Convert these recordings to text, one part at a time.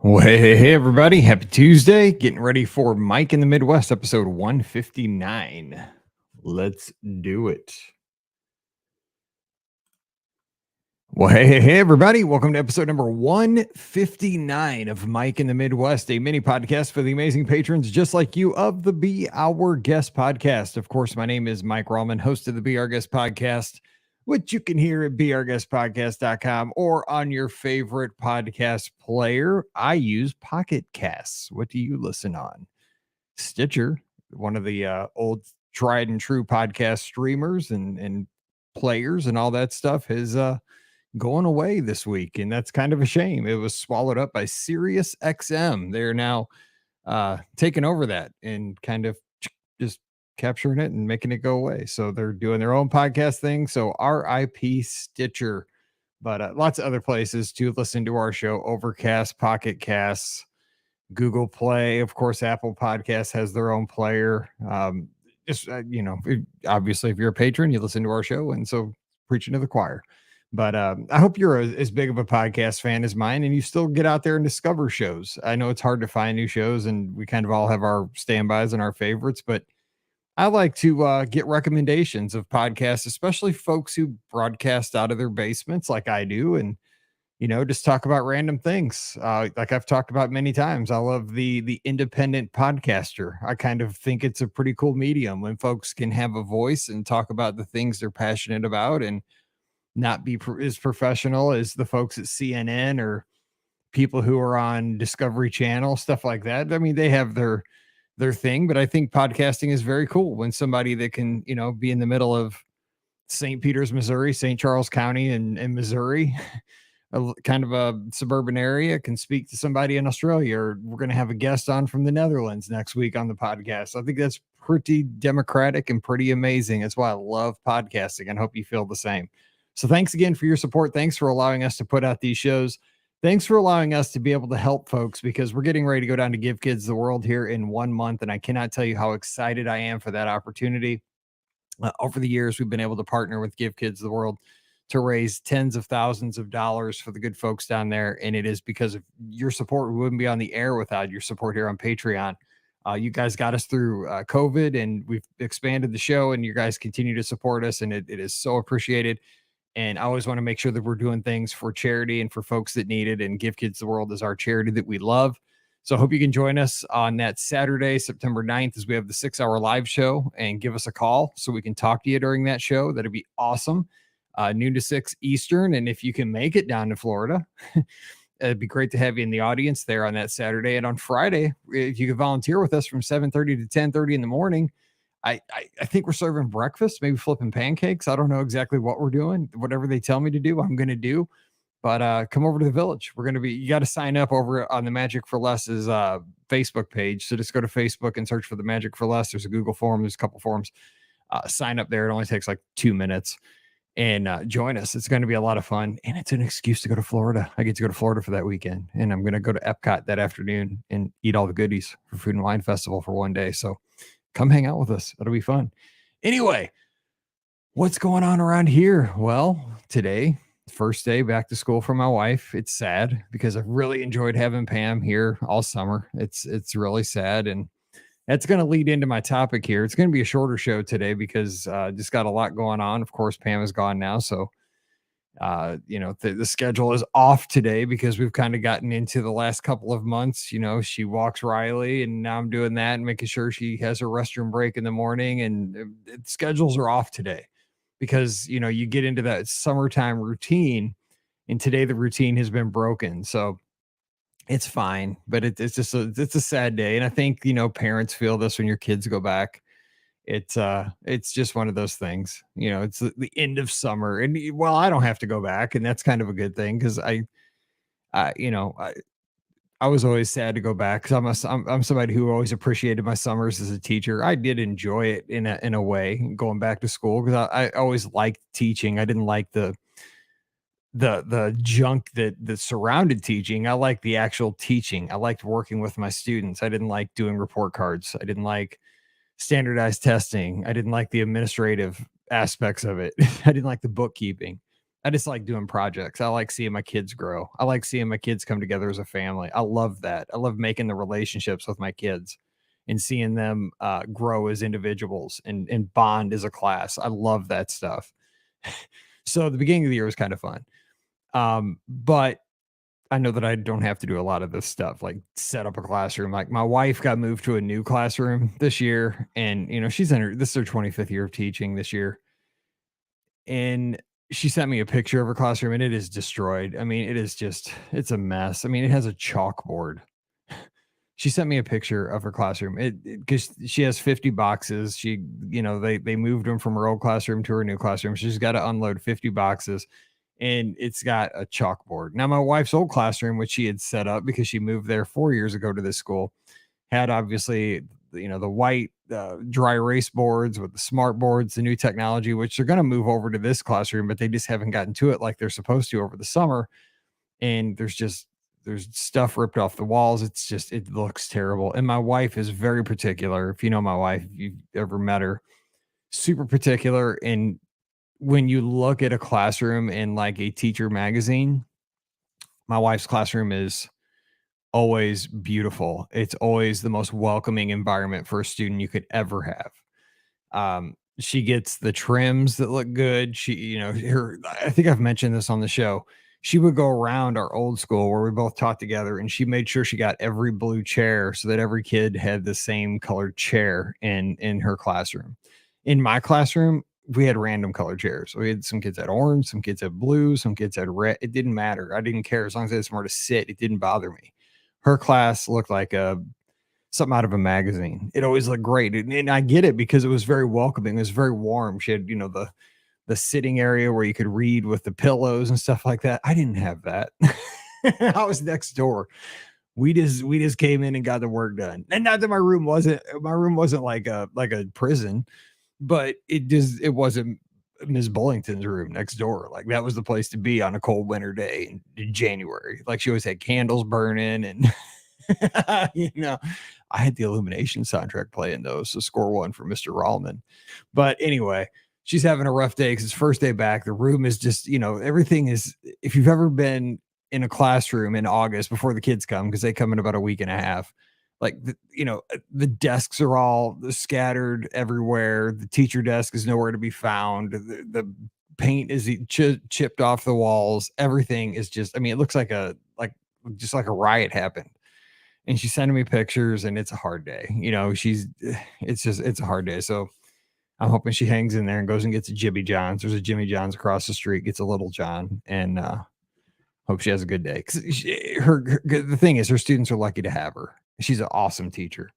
Well, hey, everybody. Happy Tuesday. Getting ready for Mike in the Midwest, episode 159. Let's do it. Well, hey, everybody. Welcome to episode number 159 of Mike in the Midwest, a mini podcast for the amazing patrons just like you of the Be Our Guest podcast. Of course, my name is Mike Rallman, host of the Be Our Guest podcast, which you can hear at beourguestpodcast.com or on your favorite podcast player. I use Pocket Casts. What do you listen on? Stitcher, one of the old tried and true podcast streamers and players and all that stuff, is going away this week, and that's kind of a shame. It was swallowed up by Sirius XM. They're now taking over that and kind of just capturing it and making it go away. So they're doing their own podcast thing. So RIP Stitcher, but lots of other places to listen to our show: Overcast, Pocket Casts, Google Play. Of course, Apple Podcasts has their own player. Obviously, if you're a patron, you listen to our show, and so preaching to the choir. But I hope you're as big of a podcast fan as mine, and you still get out there and discover shows. I know it's hard to find new shows, and we kind of all have our standbys and our favorites, but I like to get recommendations of podcasts, especially folks who broadcast out of their basements like I do, and just talk about random things. Like I've talked about many times, I love the independent podcaster. I kind of think it's a pretty cool medium when folks can have a voice and talk about the things they're passionate about and not be as professional as the folks at CNN or people who are on Discovery Channel, stuff like that. I mean, they have their thing, but I think podcasting is very cool when somebody that can, be in the middle of St. Peters, Missouri, St. Charles County and Missouri, kind of a suburban area, can speak to somebody in Australia. Or we're going to have a guest on from the Netherlands next week on the podcast. I think that's pretty democratic and pretty amazing. That's why I love podcasting, and hope you feel the same. So thanks again for your support. Thanks for allowing us to put out these shows. Thanks for allowing us to be able to help folks, because we're getting ready to go down to Give Kids the World here in 1 month. And I cannot tell you how excited I am for that opportunity. Over the years, we've been able to partner with Give Kids the World to raise tens of thousands of dollars for the good folks down there. And it is because of your support. We wouldn't be on the air without your support here on Patreon. You guys got us through COVID, and we've expanded the show, and you guys continue to support us. And it is so appreciated. And I always want to make sure that we're doing things for charity and for folks that need it. And Give Kids the World is our charity that we love. So I hope you can join us on that Saturday, September 9th, as we have the 6-hour live show, and give us a call so we can talk to you during that show. That'd be awesome. Noon to 6 Eastern. And if you can make it down to Florida, it'd be great to have you in the audience there on that Saturday. And on Friday, if you could volunteer with us from 7:30 to 10:30 in the morning, I think we're serving breakfast, maybe flipping pancakes. I don't know exactly what we're doing. Whatever they tell me to do, I'm going to do. But come over to the village. You got to sign up over on the Magic for Less's Facebook page. So just go to Facebook and search for the Magic for Less. There's a Google form. There's a couple forms. Sign up there. It only takes like 2 minutes. And join us. It's going to be a lot of fun. And it's an excuse to go to Florida. I get to go to Florida for that weekend. And I'm going to go to Epcot that afternoon and eat all the goodies for Food and Wine Festival for 1 day. So come hang out with us. It'll be fun. Anyway, what's going on around here? Well, today, first day back to school for my wife. It's sad because I've really enjoyed having Pam here all summer. It's really sad. And that's going to lead into my topic here. It's going to be a shorter show today because just got a lot going on. Of course, Pam is gone now. So, the schedule is off today because we've kind of gotten into the last couple of months. She walks Riley, and now I'm doing that and making sure she has her restroom break in the morning. And schedules are off today because, you get into that summertime routine, and today the routine has been broken. So it's fine, but it's just it's a sad day. And I think, parents feel this when your kids go back. It's just one of those things. It's the end of summer, and well, I don't have to go back, and that's kind of a good thing because I you know I was always sad to go back because I'm somebody who always appreciated my summers as a teacher. I did enjoy it in a way, going back to school, because I always liked teaching. I didn't like the junk that surrounded teaching. I liked the actual teaching. I liked working with my students. I didn't like doing report cards. I didn't like standardized testing. I didn't like the administrative aspects of it. I didn't like the bookkeeping. I just like doing projects. I like seeing my kids grow. I like seeing my kids come together as a family. I love that. I love making the relationships with my kids and seeing them grow as individuals and bond as a class. I love that stuff. So the beginning of the year was kind of fun. But I know that I don't have to do a lot of this stuff, like set up a classroom. Like my wife got moved to a new classroom this year, and she's in this is her 25th year of teaching this year. And she sent me a picture of her classroom and it is destroyed. I mean, it's a mess. I mean, it has a chalkboard. She sent me a picture of her classroom. It because she has 50 boxes. They moved them from her old classroom to her new classroom. She's got to unload 50 boxes and it's got a chalkboard. Now, my wife's old classroom, which she had set up because she moved there 4 years ago to this school, had obviously the white dry erase boards with the smart boards, the new technology, which they're going to move over to this classroom, but they just haven't gotten to it like they're supposed to over the summer. And there's stuff ripped off the walls. It looks terrible. And my wife is very particular. If you know my wife, if you've ever met her, super particular. And when you look at a classroom in like a teacher magazine, my wife's classroom is always beautiful. It's always the most welcoming environment for a student you could ever have. She gets the trims that look good. I think I've mentioned this on the show. She would go around our old school where we both taught together and she made sure she got every blue chair so that every kid had the same colored chair in her classroom. In my classroom, we had random colored chairs. We had some kids had orange, some kids had blue, some kids had red. It didn't matter. I didn't care as long as they had somewhere to sit. It didn't bother me. Her class looked like something out of a magazine. It always looked great. And I get it because it was very welcoming. It was very warm. She had, the sitting area where you could read with the pillows and stuff like that. I didn't have that. I was next door. We just came in and got the work done. And not that my room wasn't like a prison, but it wasn't Ms. Bullington's room next door. Like that was the place to be on a cold winter day in January. Like she always had candles burning and I had the Illumination soundtrack playing those. So score one for Mr. Rallman. But anyway, she's having a rough day because it's first day back. The room is just, everything is, if you've ever been in a classroom in August before the kids come, because they come in about a week and a half, like, the desks are all scattered everywhere. The teacher desk is nowhere to be found. The paint is chipped off the walls. Everything is just, I mean, it looks like just like a riot happened. And she's sending me pictures and it's a hard day. It's a hard day. So I'm hoping she hangs in there and goes and gets a Jimmy John's. There's a Jimmy John's across the street, gets a Little John, and hope she has a good day. Because the thing is, her students are lucky to have her. She's an awesome teacher.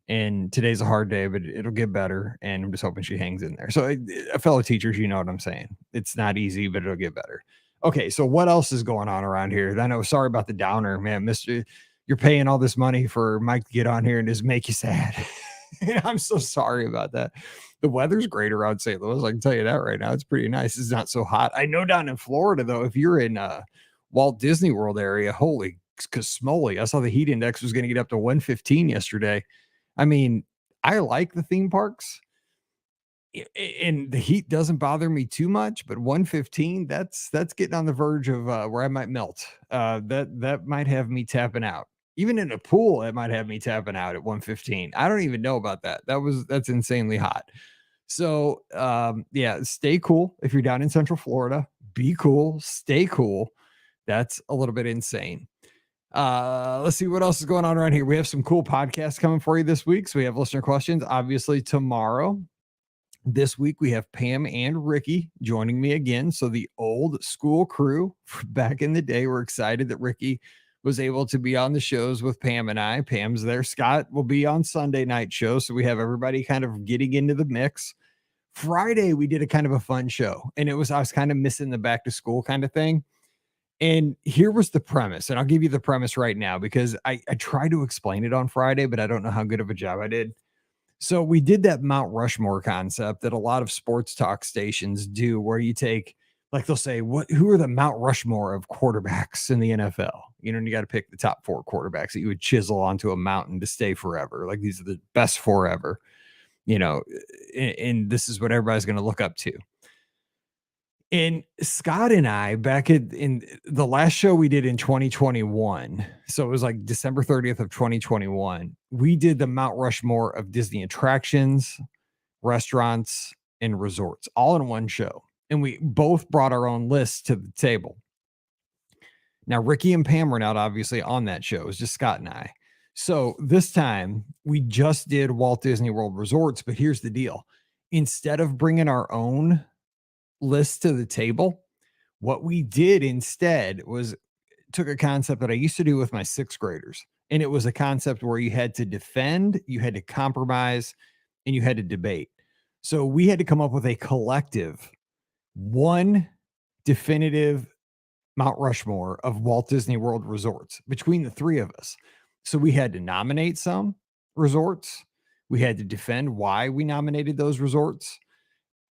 And today's a hard day, but it'll get better. And I'm just hoping she hangs in there. So, fellow teachers, you know what I'm saying. It's not easy, but it'll get better. Okay, so what else is going on around here? I know, sorry about the downer, man. You're paying all this money for Mike to get on here and just make you sad. I'm so sorry about that. The weather's great around St. Louis. I can tell you that right now. It's pretty nice. It's not so hot. I know down in Florida, though, if you're in Walt Disney World area, holy smoly, I saw the heat index was going to get up to 115 yesterday. I mean, I like the theme parks and the heat doesn't bother me too much, but 115, that's getting on the verge of where I might melt. That might have me tapping out. Even in a pool, it might have me tapping out at 115. I don't even know about that. That's insanely hot. So yeah, stay cool. If you're down in Central Florida, be cool, stay cool. That's a little bit insane. Let's see what else is going on around here. We have some cool podcasts coming for you this week. So we have listener questions, obviously tomorrow. This week we have Pam and Ricky joining me again. So the old school crew back in the day, we're excited that Ricky was able to be on the shows with Pam and I. Pam's there. Scott will be on Sunday night show. So we have everybody kind of getting into the mix. Friday, we did a kind of a fun show, and I was kind of missing the back to school kind of thing. And here was the premise, and I'll give you the premise right now because I tried to explain it on Friday, but I don't know how good of a job I did. So we did that Mount Rushmore concept that a lot of sports talk stations do, where you take, like, they'll say, who are the Mount Rushmore of quarterbacks in the NFL? And you got to pick the top 4 quarterbacks that you would chisel onto a mountain to stay forever. Like, these are the best 4 ever, and this is what everybody's going to look up to. And Scott and I, back in the last show we did in 2021, so it was like December 30th of 2021, we did the Mount Rushmore of Disney attractions, restaurants, and resorts all in one show. And we both brought our own lists to the table. Now, Ricky and Pam were not obviously on that show. It was just Scott and I. So this time we just did Walt Disney World Resorts. But here's the deal: instead of bringing our own list to the table, what we did instead was took a concept that I used to do with my sixth graders. And it was a concept where you had to defend, you had to compromise, and you had to debate. So we had to come up with a collective, one definitive Mount Rushmore of Walt Disney World resorts between the three of us. So we had to nominate some resorts. We had to defend why we nominated those resorts.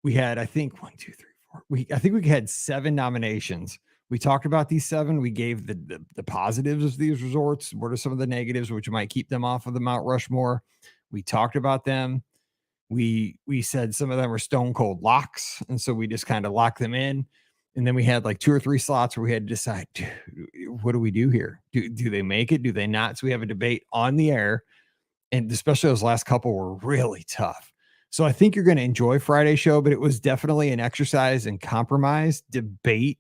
We had, I think, one, two, three, four. I think we had 7 nominations. We talked about these 7. We gave the positives of these resorts. What are some of the negatives which might keep them off of the Mount Rushmore? We talked about them. We said some of them were stone cold locks, and so we just kind of locked them in. And then we had like 2 or 3 slots where we had to decide, what do we do here? Do they make it? Do they not? So we have a debate on the air, and especially those last couple were really tough. So I think you're going to enjoy Friday's show, but it was definitely an exercise in compromise, debate,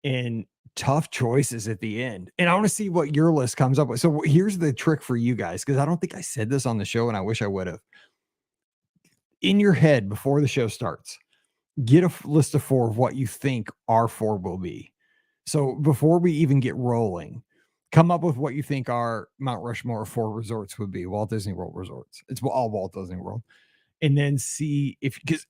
and tough choices at the end. And I want to see what your list comes up with. So here's the trick for you guys, because I don't think I said this on the show, and I wish I would have. In your head before the show starts, get a list of 4 of what you think our 4 will be. So before we even get rolling, come up with what you think our Mount Rushmore 4 resorts would be. Walt Disney World resorts. It's all Walt Disney World. And then see if, because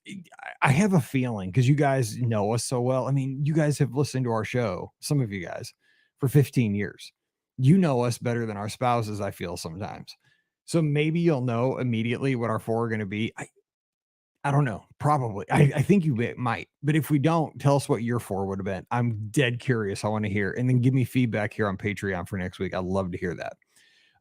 I have a feeling, because you guys know us so well. I mean, you guys have listened to our show, some of you guys, for 15 years. You know us better than our spouses, I feel sometimes. So maybe you'll know immediately what our 4 are going to be. I don't know. Probably. I think you might. But if we don't, tell us what your 4 would have been. I'm dead curious. I want to hear. And then give me feedback here on Patreon for next week. I'd love to hear that.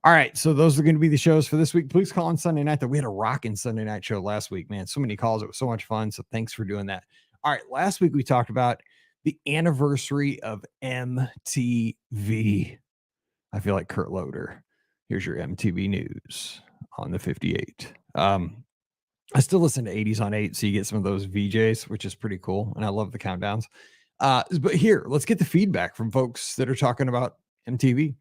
All right. So those are going to be the shows for this week. Please call on Sunday night. We had a rocking Sunday night show last week, man. So many calls. It was so much fun. So thanks for doing that. All right. Last week we talked about the anniversary of MTV. I feel like Kurt Loder. Here's your MTV news on the 58. I still listen to 80s on 8, so you get some of those VJs, which is pretty cool. And I love the countdowns. But here, let's get the feedback from folks that are talking about MTV.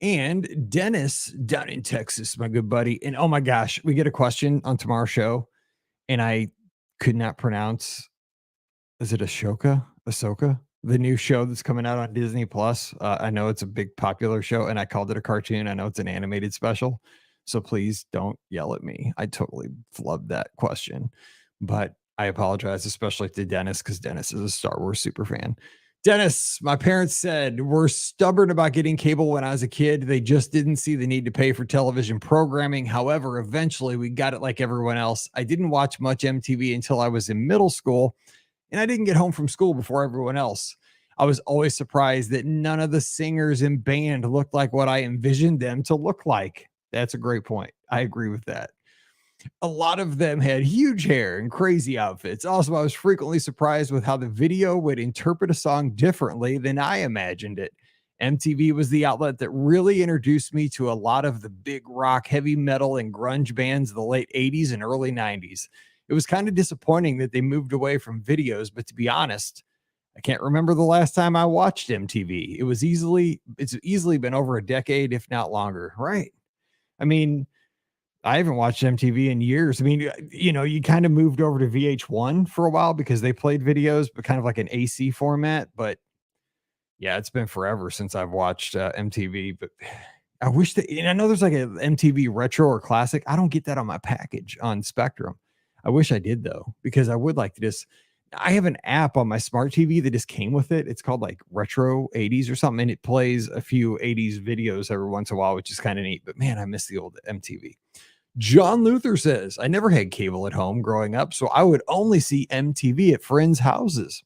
And Dennis down in Texas, my good buddy. And oh my gosh, we get a question on tomorrow's show, and I could not pronounce. Is it Ahsoka? The new show that's coming out on Disney Plus. I know it's a big popular show, and I called it a cartoon. I know it's an animated special. So please don't yell at me. I totally flubbed that question, but I apologize, especially to Dennis, because Dennis is a Star Wars super fan. Dennis, my parents said we're stubborn about getting cable when I was a kid. They just didn't see the need to pay for television programming. However, eventually we got it like everyone else. I didn't watch much MTV until I was in middle school, and I didn't get home from school before everyone else. I was always surprised that none of the singers in band looked like what I envisioned them to look like. That's a great point. I agree with that. A lot of them had huge hair and crazy outfits. Also, I was frequently surprised with how the video would interpret a song differently than I imagined it. MTV was the outlet that really introduced me to a lot of the big rock, heavy metal, and grunge bands of the late 80s and early 90s. It was kind of disappointing that they moved away from videos, but to be honest, I can't remember the last time I watched MTV. It's easily been over a decade, if not longer. Right. I mean, I haven't watched MTV in years. I mean, you kind of moved over to VH1 for a while because they played videos, but kind of like an AC format. But yeah, it's been forever since I've watched MTV. But I wish that, and I know there's like a MTV retro or classic. I don't get that on my package on Spectrum. I wish I did though, because I would like to I have an app on my smart TV that just came with it. It's called like Retro 80s or something, and it plays a few 80s videos every once in a while, which is kind of neat. But man, I miss the old MTV. John Luther says, I never had cable at home growing up, so I would only see MTV at friends' houses.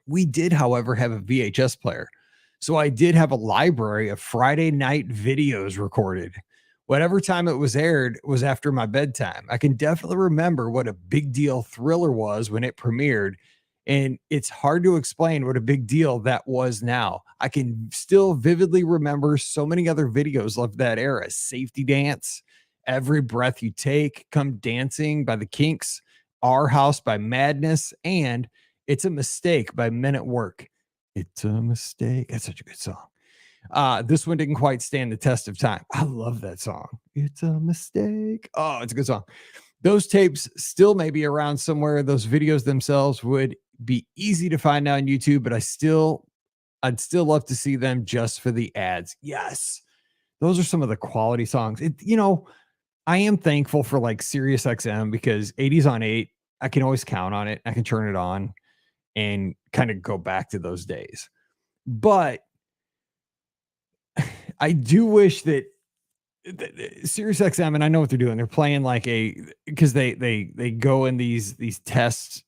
We did, however, have a VHS player. So I did have a library of Friday night videos recorded. Whatever time it was aired was after my bedtime. I can definitely remember what a big deal Thriller was when it premiered, And it's hard to explain what a big deal that was now. I can still vividly remember so many other videos of that era. Safety Dance, Every Breath You Take, Come Dancing by the Kinks, Our House by Madness, and It's a Mistake by Men at Work. It's a mistake. That's such a good song. This one didn't quite stand the test of time. I love that song. It's a mistake. Oh, it's a good song. Those tapes still may be around somewhere. Those videos themselves would be easy to find on YouTube, but I'd still love to see them just for the ads. Yes. Those are some of the quality songs. I am thankful for like Sirius XM because 80s on 8, I can always count on it. I can turn it on and kind of go back to those days. But I do wish that Sirius XM, and I know what they're doing. They're playing like because they go in these tests.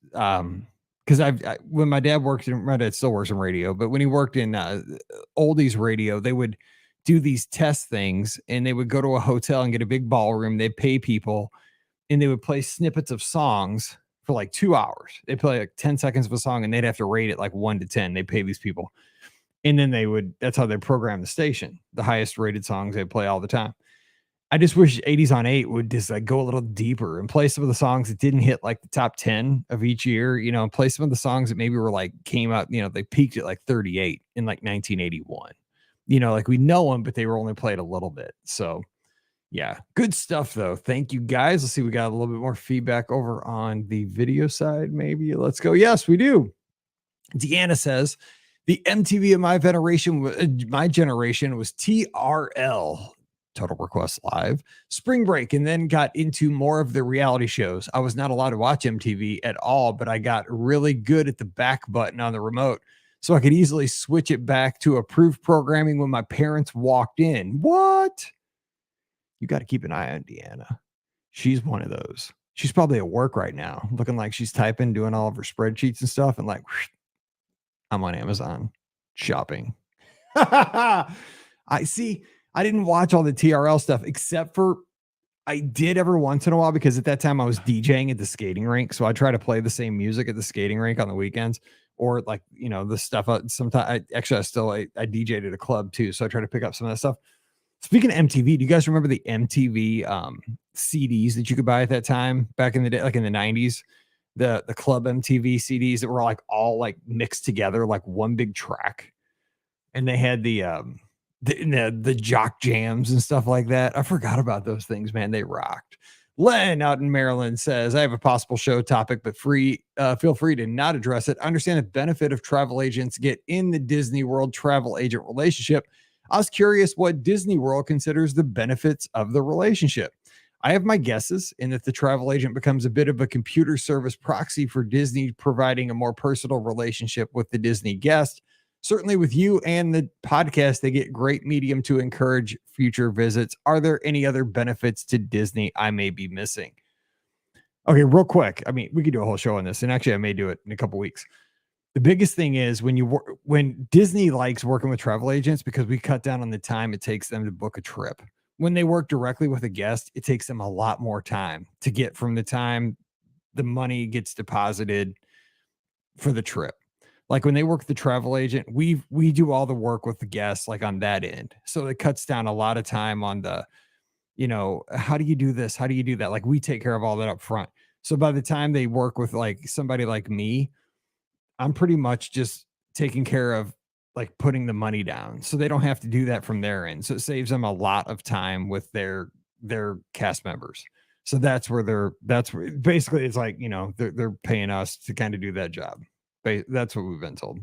Because when my dad my dad still works in radio, but when he worked in oldies radio, they would do these test things, and they would go to a hotel and get a big ballroom. They'd pay people, and they would play snippets of songs for like 2 hours. They play like 10 seconds of a song, and they'd have to rate it like 1 to 10. They pay these people. And then that's how they program the station. The highest rated songs they play all the time. I just wish 80s on 8 would just like go a little deeper and play some of the songs that didn't hit like the top 10 of each year, and play some of the songs that maybe were like came out, they peaked at like 38 in like 1981. Like we know them, but they were only played a little bit. So yeah, good stuff though. Thank you guys. Let's see. We got a little bit more feedback over on the video side. Maybe let's go. Yes, we do. Deanna says, the MTV of my generation was TRL, Total Request Live, Spring Break, and then got into more of the reality shows. I was not allowed to watch MTV at all, but I got really good at the back button on the remote, so I could easily switch it back to approved programming when my parents walked in. What? You got to keep an eye on Deanna. She's one of those. She's probably at work right now, looking like she's typing, doing all of her spreadsheets and stuff, and like, I'm on Amazon shopping. I didn't watch all the TRL stuff except for I did every once in a while because at that time I was DJing at the skating rink. So I try to play the same music at the skating rink on the weekends or like, the stuff. Sometimes I DJ'd at a club too. So I try to pick up some of that stuff. Speaking of MTV, do you guys remember the MTV CDs that you could buy at that time back in the day, like in the 90s? The Club MTV CDs that were like all like mixed together, like one big track. And they had the jock jams and stuff like that. I forgot about those things, man. They rocked. Len out in Maryland says, I have a possible show topic, but feel free to not address it. I understand the benefit of travel agents get in the Disney World travel agent relationship. I was curious what Disney World considers the benefits of the relationship. I have my guesses in that the travel agent becomes a bit of a computer service proxy for Disney, providing a more personal relationship with the Disney guest. Certainly with you and the podcast, they get great medium to encourage future visits. Are there any other benefits to Disney I may be missing? Okay, real quick. I mean, we could do a whole show on this, and actually I may do it in a couple weeks. The biggest thing is when Disney likes working with travel agents because we cut down on the time it takes them to book a trip. When they work directly with a guest, it takes them a lot more time to get from the time the money gets deposited for the trip. Like when they work with the travel agent, we do all the work with the guests, like on that end. So it cuts down a lot of time on the, how do you do this? How do you do that? Like we take care of all that up front. So by the time they work with like somebody like me, I'm pretty much just taking care of like putting the money down. So they don't have to do that from their end. So it saves them a lot of time with their cast members. So that's where basically it's like, they're paying us to kind of do that job. That's what we've been told.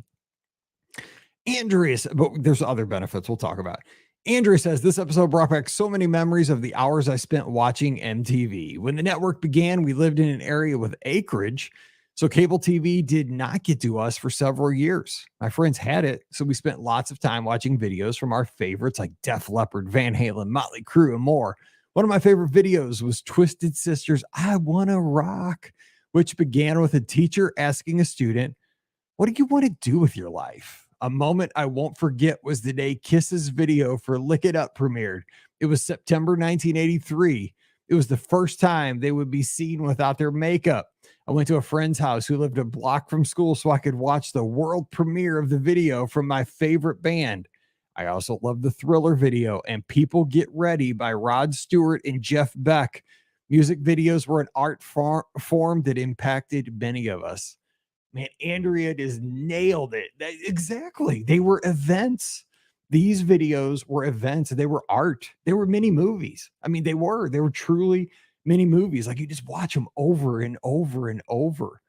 Andrea, but there's other benefits we'll talk about. Andrea says, this episode brought back so many memories of the hours I spent watching MTV. When the network began, we lived in an area with acreage, so cable TV did not get to us for several years. My friends had it, so we spent lots of time watching videos from our favorites like Def Leppard, Van Halen, Motley Crue, and more. One of my favorite videos was Twisted Sister's I Wanna Rock, which began with a teacher asking a student, what do you want to do with your life? A moment I won't forget was the day Kiss's video for Lick It Up premiered. It was September 1983. It was the first time they would be seen without their makeup. I went to a friend's house who lived a block from school so I could watch the world premiere of the video from my favorite band. I also love the Thriller video and People Get Ready by Rod Stewart and Jeff Beck. Music videos were an art form that impacted many of us. Man, Andrea just nailed it. Exactly. They were events. These videos were events. They were art. They were mini movies. I mean, they were truly mini movies. Like you just watch them over and over and over.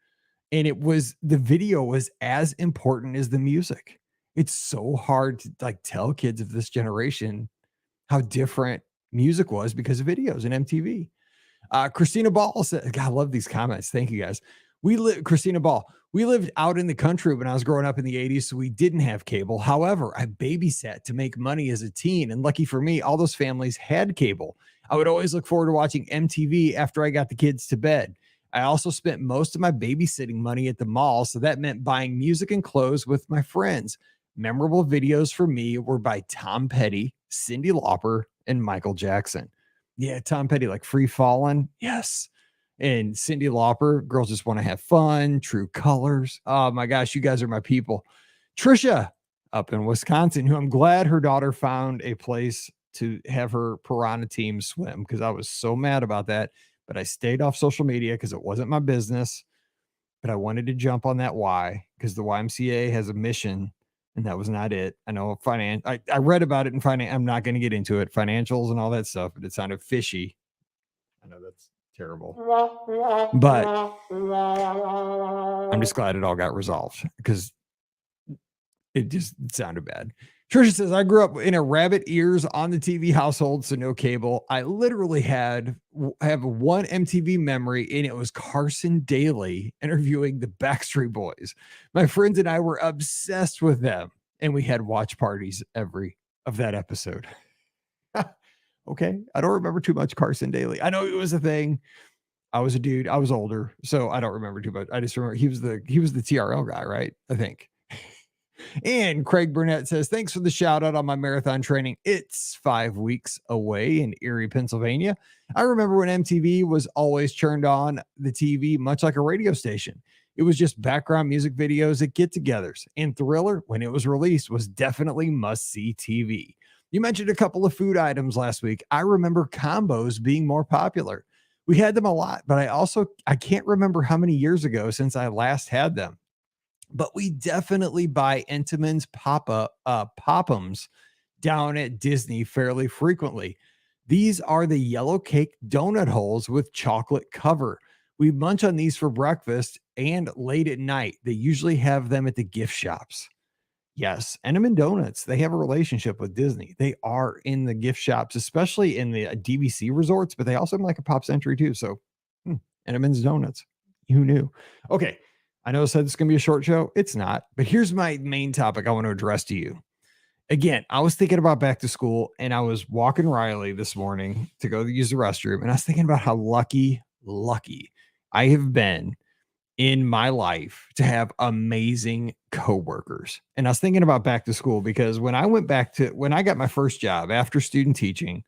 And the video was as important as the music. It's so hard to like tell kids of this generation how different music was because of videos and MTV. Christina Ball said, God, I love these comments. Thank you guys. Christina Ball, we lived out in the country when I was growing up in the 80s, so we didn't have cable. However, I babysat to make money as a teen. And lucky for me, all those families had cable. I would always look forward to watching MTV after I got the kids to bed. I also spent most of my babysitting money at the mall, so that meant buying music and clothes with my friends. Memorable videos for me were by Tom Petty, Cyndi Lauper, and Michael Jackson. Yeah, Tom Petty, like Free Fallin'. Yes. And Cyndi Lauper, Girls Just Want to Have Fun, True Colors. Oh my gosh, you guys are my people. Trisha up in Wisconsin, who I'm glad her daughter found a place to have her piranha team swim because I was so mad about that. But I stayed off social media because it wasn't my business. But I wanted to jump on that Y because the YMCA has a mission. And that was not it. I know I read about it in finance. I'm not going to get into it, financials and all that stuff, but it sounded fishy. I know that's terrible, but I'm just glad it all got resolved because it just sounded bad. Trisha says, I grew up in a rabbit ears on the TV household, so no cable. I literally have one MTV memory, and it was Carson Daly interviewing the Backstreet Boys. My friends and I were obsessed with them, and we had watch parties every of that episode. Okay, I don't remember too much Carson Daly. I know it was a thing. I was a dude. I was older, so I don't remember too much. I just remember he was the TRL guy, right? I think. And Craig Burnett says, thanks for the shout out on my marathon training. It's 5 weeks away in Erie, Pennsylvania. I remember when MTV was always turned on the TV, much like a radio station. It was just background music videos at get-togethers. And Thriller, when it was released, was definitely must-see TV. You mentioned a couple of food items last week. I remember combos being more popular. We had them a lot, but I can't remember how many years ago since I last had them. But we definitely buy Entenmann's Pop'ems down at Disney fairly frequently. These are the yellow cake donut holes with chocolate cover. We munch on these for breakfast and late at night. They usually have them at the gift shops. Yes, Entenmann Donuts, they have a relationship with Disney. They are in the gift shops, especially in the DVC resorts, but they also have like a Pop Century too. So Entenmann's Donuts. Who knew? Okay. I know I said it's going to be a short show. It's not, but here's my main topic I want to address to you. Again, I was thinking about back to school and I was walking Riley this morning to go use the restroom. And I was thinking about how lucky I have been in my life to have amazing coworkers. And I was thinking about back to school because when I got my first job after student teaching,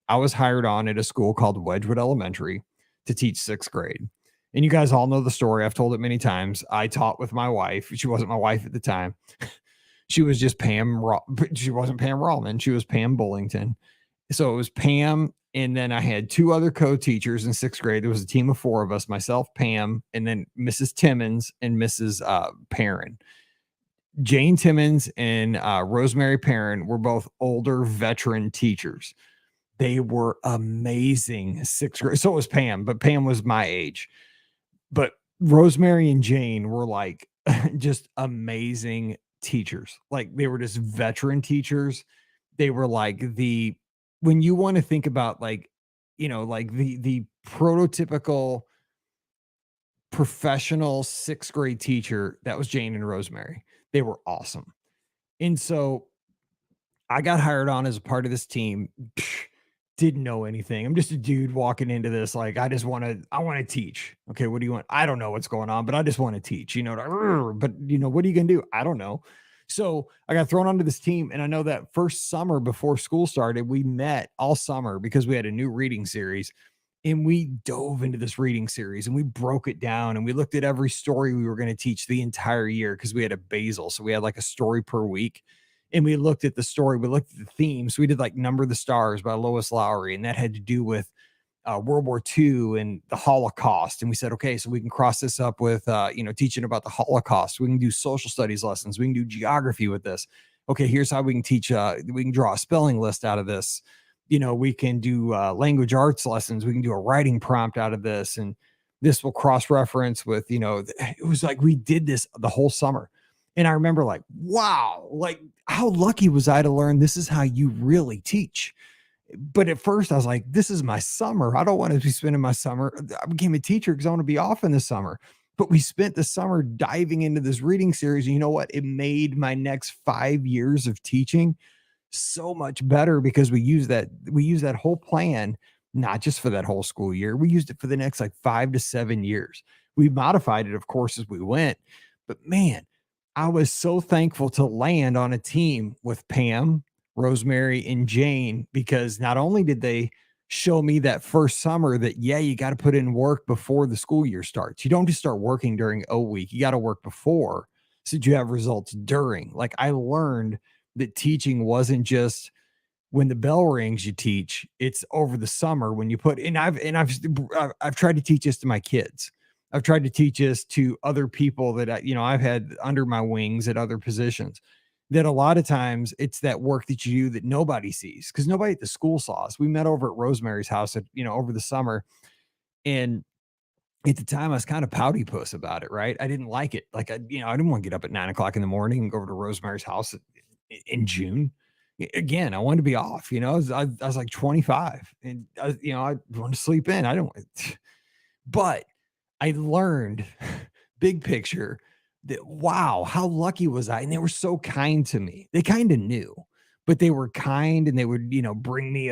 I was hired on at a school called Wedgwood Elementary to teach 6th grade. And you guys all know the story. I've told it many times. I taught with my wife. She wasn't my wife at the time. She was just Pam. She wasn't Pam Rallman. She was Pam Bullington. So it was Pam. And then I had 2 other co-teachers in 6th grade. There was a team of 4 of us, myself, Pam, and then Mrs. Timmons and Mrs. Perrin. Jane Timmons and Rosemary Perrin were both older veteran teachers. They were amazing 6th grade. So was Pam, but Pam was my age. But Rosemary and Jane were like just amazing teachers. Like they were just veteran teachers. They were like when you want to think about like, like the prototypical professional 6th grade teacher, that was Jane and Rosemary. They were awesome. And so I got hired on as a part of this team. Didn't know anything. I'm just a dude walking into this. Like, I want to teach. Okay. What do you want? I don't know what's going on, but I just want to teach, but what are you going to do? I don't know. So I got thrown onto this team. And I know that first summer before school started, we met all summer because we had a new reading series. And we dove into this reading series and we broke it down and we looked at every story we were going to teach the entire year because we had a basal. So we had like a story per week. And we looked at the story, we looked at the themes. We did like Number the Stars by Lois Lowry, and that had to do with World War II and the Holocaust. And we said, okay, so we can cross this up with, teaching about the Holocaust. We can do social studies lessons. We can do geography with this. Okay, here's how we can teach, we can draw a spelling list out of this. We can do language arts lessons. We can do a writing prompt out of this. And this will cross reference with, it was like we did this the whole summer. And I remember like, wow, like how lucky was I to learn this is how you really teach. But at first I was like, this is my summer. I don't want to be spending my summer. I became a teacher because I want to be off in the summer. But we spent the summer diving into this reading series. And you know what? It made my next 5 years of teaching so much better because we use that whole plan, not just for that whole school year. We used it for the next like 5 to 7 years. We modified it, of course, as we went. But man, I was so thankful to land on a team with Pam, Rosemary, and Jane because not only did they show me that first summer that, yeah, you got to put in work before the school year starts. You don't just start working during O week. You got to work before so that you have results during. Like I learned that teaching wasn't just when the bell rings you teach, it's over the summer when you put and I've tried to teach this to my kids. I've tried to teach this to other people that I've had under my wings at other positions, that a lot of times it's that work that you do that nobody sees because nobody at the school saw us. We met over at Rosemary's house over the summer. And at the time I was kind of pouty puss about it, right? I didn't like it. Like I didn't want to get up at 9 o'clock in the morning and go over to Rosemary's house in June. Again, I wanted to be off, I was like 25 and I want to sleep in. I don't, but I learned big picture that, wow, how lucky was I? And they were so kind to me. They kind of knew, but they were kind and they would, bring me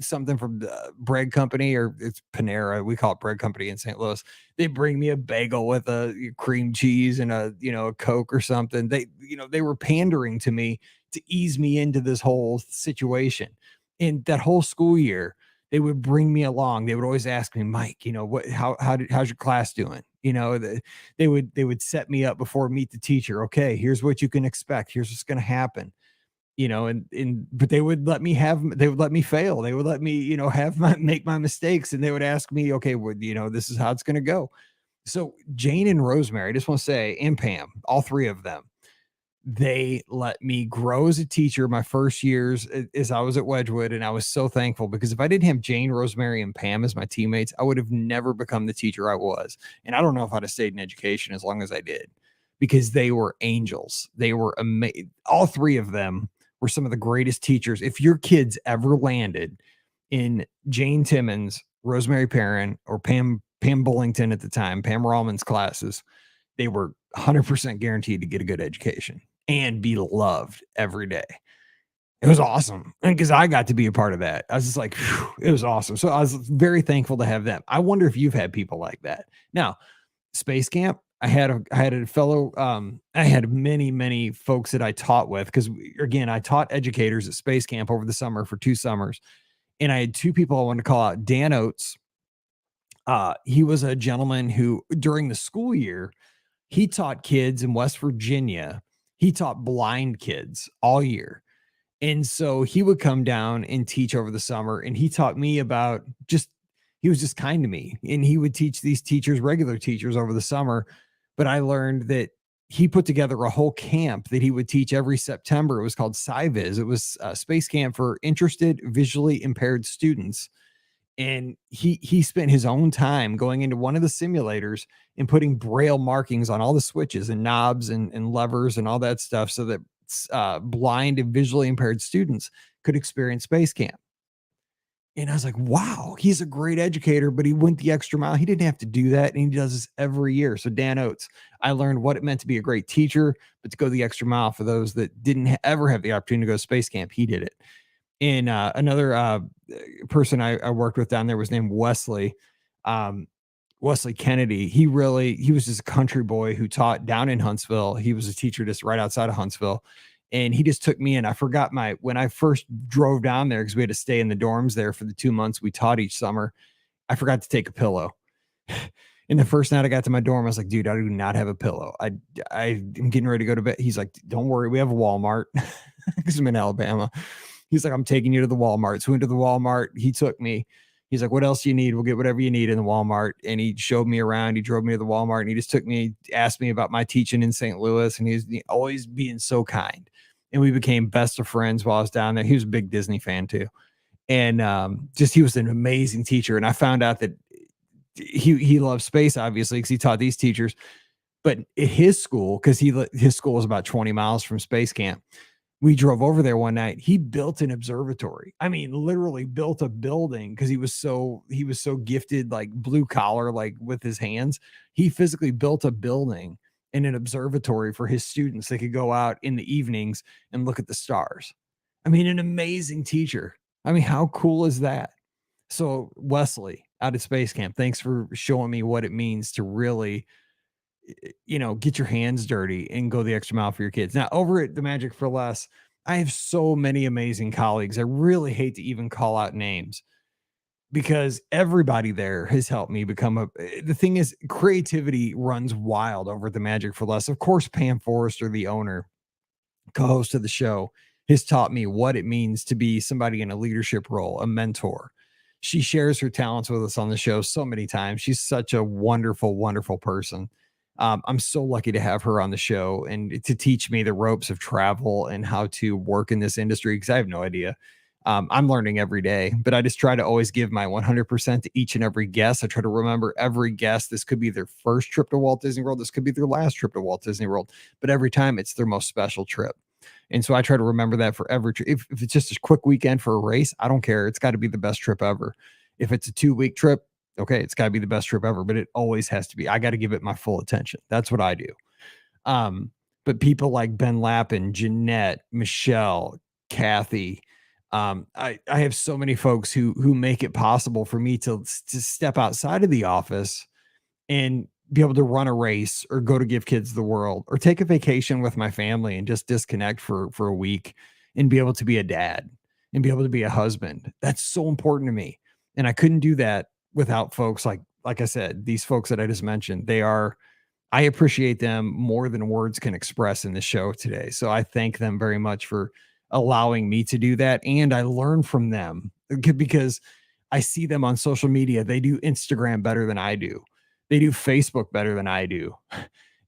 something from the bread company, or it's Panera. We call it bread company in St. Louis. They bring me a bagel with a cream cheese and a Coke or something. They were pandering to me to ease me into this whole situation. And that whole school year, they would bring me along. They would always ask me, Mike, how's your class doing? They would set me up before meet the teacher. Okay, here's what you can expect. Here's what's going to happen. But they would let me fail. They would let me, make my mistakes, and they would ask me, okay, well, this is how it's going to go. So Jane and Rosemary, I just want to say, and Pam, all three of them, they let me grow as a teacher my first years as I was at Wedgwood. And I was so thankful because if I didn't have Jane, Rosemary, and Pam as my teammates, I would have never become the teacher I was. And I don't know if I'd have stayed in education as long as I did because they were angels. They were amazing. All three of them were some of the greatest teachers. If your kids ever landed in Jane Timmons, Rosemary Perrin, or Pam Bullington at the time, Pam Rallman's classes, they were 100% guaranteed to get a good education and be loved every day. It was awesome. And because I got to be a part of that, I was just like, whew, it was awesome. So I was very thankful to have them. I wonder if you've had people like that. Now, Space Camp, I had a fellow, I had many folks that I taught with because, again, I taught educators at Space Camp over the summer for 2 summers. And I had 2 people I wanted to call out. Dan Oates, he was a gentleman who, during the school year, he taught kids in West Virginia. He taught blind kids all year. And so he would come down and teach over the summer. And he taught me about he was just kind to me. And he would teach these teachers, regular teachers, over the summer. But I learned that he put together a whole camp that he would teach every September. It was called SciViz. It was a space camp for interested, visually impaired students. And he spent his own time going into one of the simulators and putting braille markings on all the switches and knobs and levers and all that stuff so that blind and visually impaired students could experience space camp. And I was like, wow, he's a great educator, but he went the extra mile. He didn't have to do that. And he does this every year. So Dan Oates, I learned what it meant to be a great teacher, but to go the extra mile for those that didn't ever have the opportunity to go to space camp. He did it. And another person I worked with down there was named Wesley. Wesley Kennedy. He was just a country boy who taught down in Huntsville. He was a teacher just right outside of Huntsville. And he just took me in. I forgot when I first drove down there because we had to stay in the dorms there for the 2 months we taught each summer. I forgot to take a pillow. And the first night I got to my dorm, I was like, dude, I do not have a pillow. I'm getting ready to go to bed. He's like, don't worry, we have a Walmart because I'm in Alabama. He's like, I'm taking you to the Walmart. So we went to the Walmart. He took me. He's like, what else do you need? We'll get whatever you need in the Walmart. And he showed me around. He drove me to the Walmart and he just took me, asked me about my teaching in St. Louis. And he's always being so kind. And we became best of friends while I was down there. He was a big Disney fan too. And just he was an amazing teacher. And I found out that he loves space, obviously, because he taught these teachers. But at his school, because his school was about 20 miles from space camp, we drove over there one night. He built an observatory. I mean, literally built a building because he was so gifted, like blue collar, like with his hands. He physically built a building and an observatory for his students. They could go out in the evenings and look at the stars. I mean, an amazing teacher. I mean, how cool is that? So Wesley out at space camp, thanks for showing me what it means to really get your hands dirty and go the extra mile for your kids. Now, over at the Magic for Less, I have so many amazing colleagues. I really hate to even call out names because everybody there has helped me become the thing is creativity runs wild over at the Magic for Less. Of course, Pam Forrester, the owner, co-host of the show, has taught me what it means to be somebody in a leadership role, a mentor. She shares her talents with us on the show so many times. She's such a wonderful, wonderful person. I'm so lucky to have her on the show and to teach me the ropes of travel and how to work in this industry because I have no idea. I'm learning every day, but I just try to always give my 100% to each and every guest. I try to remember every guest. This could be their first trip to Walt Disney World. This could be their last trip to Walt Disney World, but every time it's their most special trip. And so I try to remember that for every trip. If it's just a quick weekend for a race, I don't care. It's got to be the best trip ever. If it's a 2-week trip, okay, it's got to be the best trip ever, but it always has to be. I got to give it my full attention. That's what I do. Um, but people like Ben Lappin, Jeanette, Michelle, Kathy, I have so many folks who make it possible for me to step outside of the office and be able to run a race or go to Give Kids the World or take a vacation with my family and just disconnect for a week and be able to be a dad and be able to be a husband. That's so important to me. And I couldn't do that without folks like I said, these folks that I just mentioned. I appreciate them more than words can express in the show today. So I thank them very much for allowing me to do that. And I learn from them because I see them on social media. They do Instagram better than I do. They do Facebook better than I do.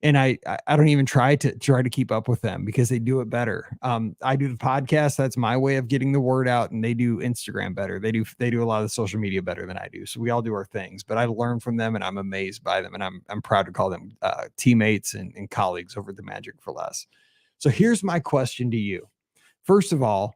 And I don't even try to keep up with them because they do it better. I do the podcast. That's my way of getting the word out. And they do Instagram better. They do a lot of the social media better than I do. So we all do our things, but I learn from them and I'm amazed by them. And I'm proud to call them teammates and colleagues over the Magic for Less. So here's my question to you. First of all,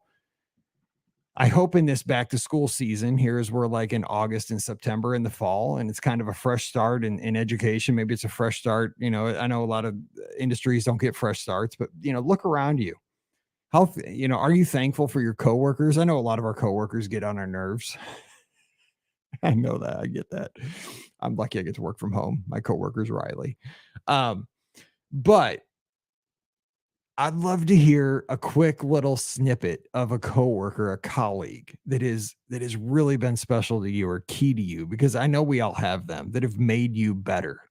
I hope in this back to school season, here's where like in August and September in the fall, and it's kind of a fresh start in education. Maybe it's a fresh start. I know a lot of industries don't get fresh starts, but look around you. Are you thankful for your coworkers? I know a lot of our coworkers get on our nerves. I know that. I get that. I'm lucky I get to work from home. My coworker's Riley. But I'd love to hear a quick little snippet of a coworker, a colleague that has really been special to you or key to you, because I know we all have them that have made you better.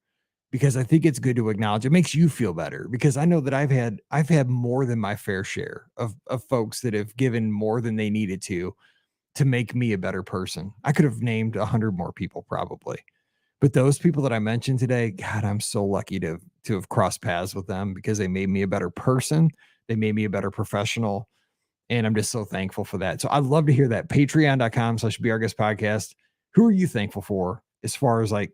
Because I think it's good to acknowledge it makes you feel better because I know that I've had more than my fair share of folks that have given more than they needed to make me a better person. I could have named 100 more people probably. But those people that I mentioned today, God, I'm so lucky to have crossed paths with them because they made me a better person. They made me a better professional. And I'm just so thankful for that. So I'd love to hear that. Patreon.com/BeOurGuest podcast. Who are you thankful for as far as like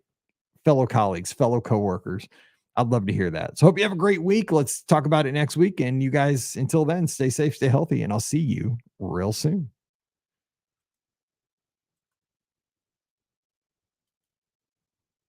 fellow colleagues, fellow coworkers? I'd love to hear that. So hope you have a great week. Let's talk about it next week. And you guys, until then, stay safe, stay healthy, and I'll see you real soon.